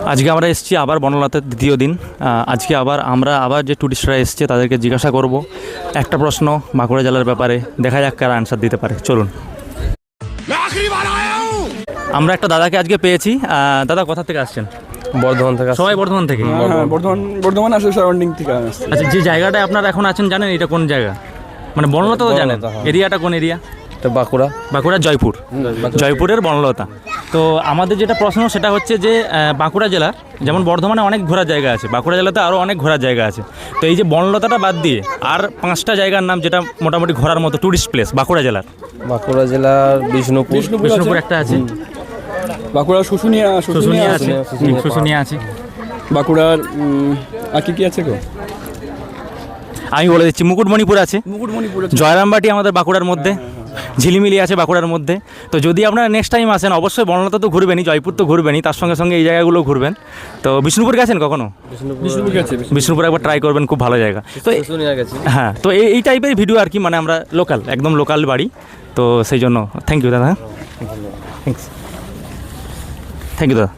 আজকে আমরা এসেছি আবার বনলতার দ্বিতীয় দিন। আজকে আমরা আবার যে ট্যুরিস্টরা এসছে তাদেরকে জিজ্ঞাসা করব একটা প্রশ্ন বাঁকুড়া জেলার ব্যাপারে। দেখা যাক কারা আনসার দিতে পারে। চলুন। আমরা একটা দাদাকে আজকে পেয়েছি। দাদা কোথা থেকে আসছেন? বর্ধমান থেকে। সবাই বর্ধমান থেকে? বর্ধমান আসলে সারাউন্ডিং থেকে আসছে। আচ্ছা, যে জায়গাটায় আপনারা এখন আছেন জানেন এটা কোন জায়গা? মানে বনলতা তো জানেন, এরিয়াটা কোন এরিয়া? বাঁকুড়া জয়পুর, জয়পুরের বনলতা। তো আমাদের যেটা প্রশ্ন সেটা হচ্ছে যে বাঁকুড়া জেলার যেমন বর্ধমানে অনেক ঘোরার জায়গা আছে, বাঁকুড়া জেলাতে আরও অনেক ঘোরার জায়গা আছে। তো এই যে বনলতাটা বাদ দিয়ে আর 5টা জায়গার নাম যেটা মোটামুটি ঘোরার মতো ট্যুরিস্ট প্লেস বাঁকুড়া জেলার। বিষ্ণুপুর একটা আছে, বাঁকুড়ার শুশুনিয়া আছে, বাঁকুড়ার আর কি আছে গো? আমি বলে দিচ্ছি, মুকুটমণিপুর আছে, জয়রামবাটি আমাদের বাঁকুড়ার মধ্যে, ঝিলিমিলি আছে বাঁকুড়ার মধ্যে। তো যদি আপনারা নেক্সট টাইম আসেন অবশ্যই বনলতা তো ঘুরবেনই, জয়পুর তো ঘুরবেনই, তার সঙ্গে সঙ্গে এই জায়গাগুলো ঘুরবেন। তো বিষ্ণুপুর গেছেন কখনো? বিষ্ণুপুর একবার ট্রাই করবেন, খুব ভালো জায়গা। তো হ্যাঁ, তো এই টাইপের ভিডিও আর কি, মানে আমরা লোকাল, একদম লোকাল বাড়ি, তো সেই জন্য থ্যাংক ইউ দাদা। থ্যাংকস, থ্যাংক ইউ দাদা।